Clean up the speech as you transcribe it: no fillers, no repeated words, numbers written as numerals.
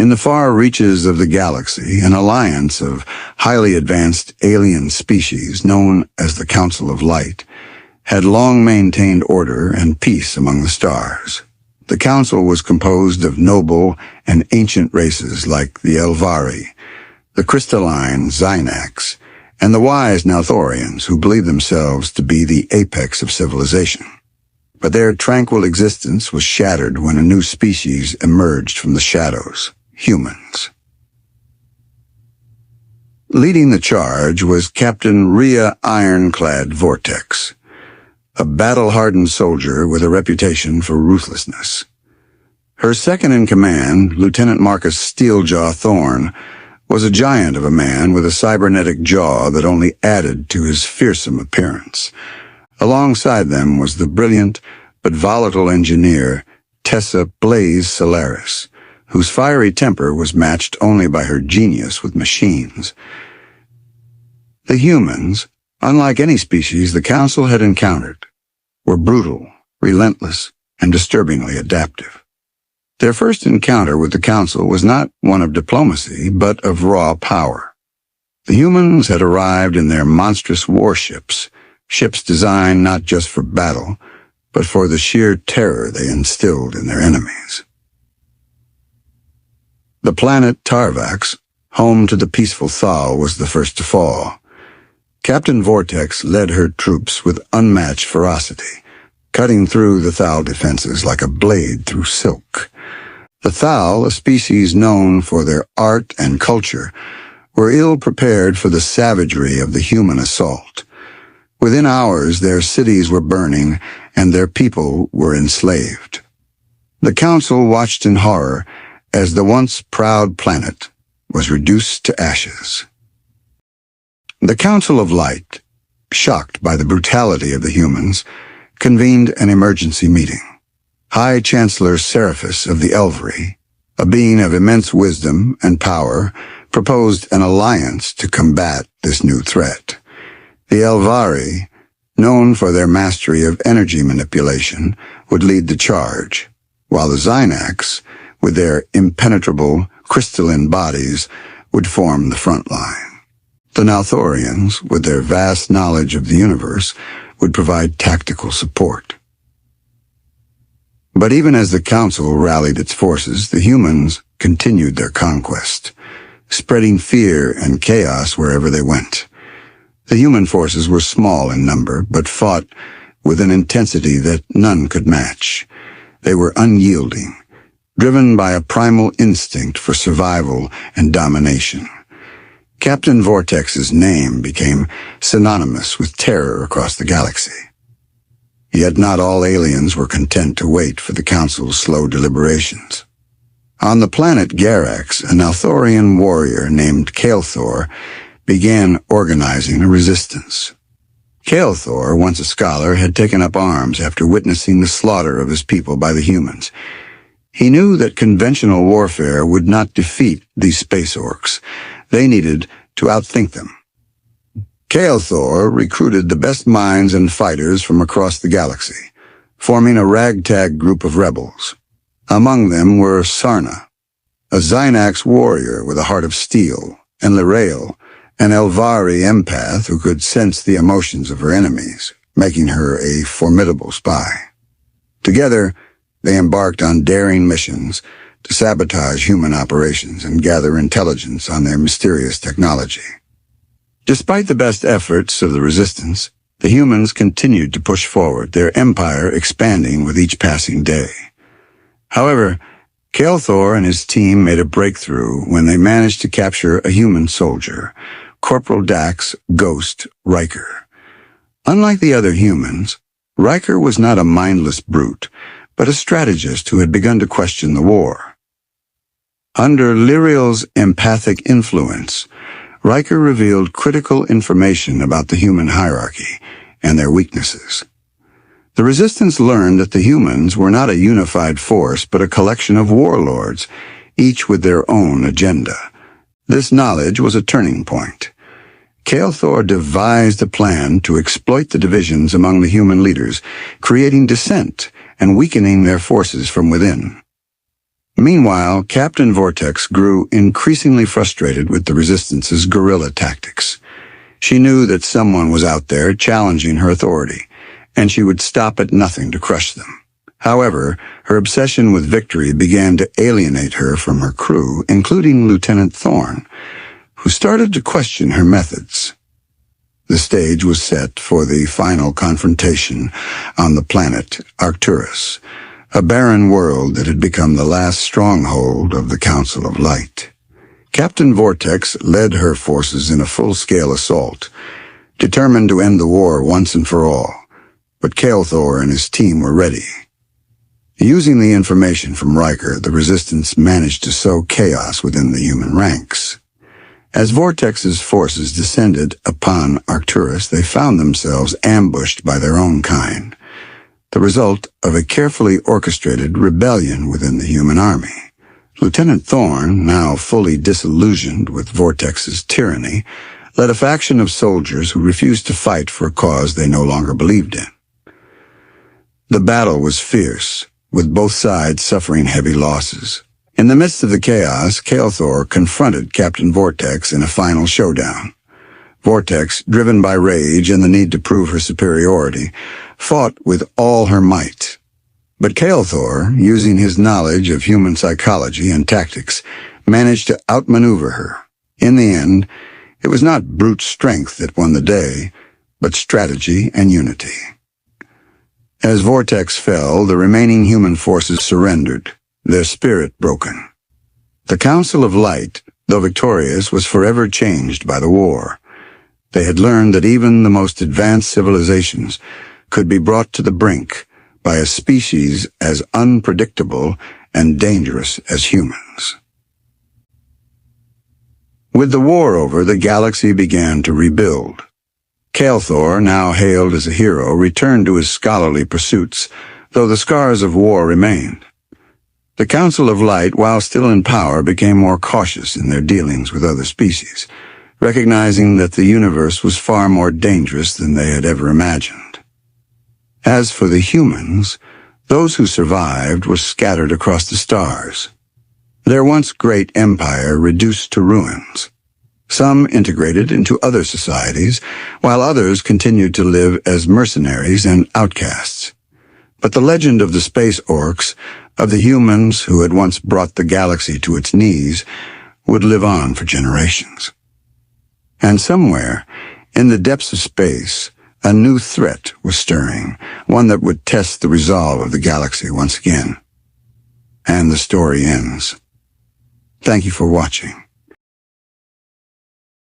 In the far reaches of the galaxy, an alliance of highly advanced alien species known as the Council of Light had long maintained order and peace among the stars. The council was composed of noble and ancient races like the Elvari, the crystalline Xynax, and the wise Nalthorians who believed themselves to be the apex of civilization. But their tranquil existence was shattered when a new species emerged from the shadows, humans. Leading the charge was Captain Rhea Ironclad Vortex, a battle-hardened soldier with a reputation for ruthlessness. Her second-in-command, Lieutenant Marcus Steeljaw Thorn, was a giant of a man with a cybernetic jaw that only added to his fearsome appearance. Alongside them was the brilliant but volatile engineer Tessa Blaze Solaris, whose fiery temper was matched only by her genius with machines. The humans, unlike any species the Council had encountered, were brutal, relentless, and disturbingly adaptive. Their first encounter with the Council was not one of diplomacy, but of raw power. The humans had arrived in their monstrous warships, ships designed not just for battle, but for the sheer terror they instilled in their enemies. The planet Tarvax, home to the peaceful Thal, was the first to fall. Captain Vortex led her troops with unmatched ferocity, cutting through the Thal defenses like a blade through silk. The Thal, a species known for their art and culture, were ill-prepared for the savagery of the human assault. Within hours, their cities were burning, and their people were enslaved. The Council watched in horror as the once proud planet was reduced to ashes. The Council of Light, shocked by the brutality of the humans, convened an emergency meeting. High Chancellor Seraphis of the Elvari, a being of immense wisdom and power, proposed an alliance to combat this new threat. The Elvari, known for their mastery of energy manipulation, would lead the charge, while the Xynax, with their impenetrable crystalline bodies, would form the front line. The Nalthorians, with their vast knowledge of the universe, would provide tactical support. But even as the Council rallied its forces, the humans continued their conquest, spreading fear and chaos wherever they went. The human forces were small in number, but fought with an intensity that none could match. They were unyielding, driven by a primal instinct for survival and domination. Captain Vortex's name became synonymous with terror across the galaxy. Yet not all aliens were content to wait for the Council's slow deliberations. On the planet Garax, a Nalthorian warrior named Kael'thor began organizing a resistance. Kael'thor, once a scholar, had taken up arms after witnessing the slaughter of his people by the humans. He knew that conventional warfare would not defeat these Space Orcs. They needed to outthink them. Kael'thor recruited the best minds and fighters from across the galaxy, forming a ragtag group of rebels. Among them were Sarna, a Xynax warrior with a heart of steel, and Lirael, an Elvari empath who could sense the emotions of her enemies, making her a formidable spy. Together, they embarked on daring missions to sabotage human operations and gather intelligence on their mysterious technology. Despite the best efforts of the resistance, the humans continued to push forward, their empire expanding with each passing day. However, Kael'thor and his team made a breakthrough when they managed to capture a human soldier, Corporal Dax Ghost Riker. Unlike the other humans, Riker was not a mindless brute, but a strategist who had begun to question the war. Under Lirael's empathic influence, Riker revealed critical information about the human hierarchy and their weaknesses. The Resistance learned that the humans were not a unified force, but a collection of warlords, each with their own agenda. This knowledge was a turning point. Kael'thor devised a plan to exploit the divisions among the human leaders, creating dissent and weakening their forces from within. Meanwhile, Captain Vortex grew increasingly frustrated with the Resistance's guerrilla tactics. She knew that someone was out there challenging her authority, and she would stop at nothing to crush them. However, her obsession with victory began to alienate her from her crew, including Lieutenant Thorn, who started to question her methods. The stage was set for the final confrontation on the planet Arcturus, a barren world that had become the last stronghold of the Council of Light. Captain Vortex led her forces in a full-scale assault, determined to end the war once and for all, but Kael'thor and his team were ready. Using the information from Riker, the Resistance managed to sow chaos within the human ranks. As Vortex's forces descended upon Arcturus, they found themselves ambushed by their own kind, the result of a carefully orchestrated rebellion within the human army. Lieutenant Thorn, now fully disillusioned with Vortex's tyranny, led a faction of soldiers who refused to fight for a cause they no longer believed in. The battle was fierce, with both sides suffering heavy losses. In the midst of the chaos, Kael'thor confronted Captain Vortex in a final showdown. Vortex, driven by rage and the need to prove her superiority, fought with all her might. But Kael'thor, using his knowledge of human psychology and tactics, managed to outmaneuver her. In the end, it was not brute strength that won the day, but strategy and unity. As Vortex fell, the remaining human forces surrendered, their spirit broken. The Council of Light, though victorious, was forever changed by the war. They had learned that even the most advanced civilizations could be brought to the brink by a species as unpredictable and dangerous as humans. With the war over, the galaxy began to rebuild. Kael'thor, now hailed as a hero, returned to his scholarly pursuits, though the scars of war remained. The Council of Light, while still in power, became more cautious in their dealings with other species, recognizing that the universe was far more dangerous than they had ever imagined. As for the humans, those who survived were scattered across the stars, their once great empire reduced to ruins. Some integrated into other societies, while others continued to live as mercenaries and outcasts. But the legend of the Space Orcs, of the humans who had once brought the galaxy to its knees, would live on for generations. And somewhere, in the depths of space, a new threat was stirring, one that would test the resolve of the galaxy once again. And the story ends. Thank you for watching.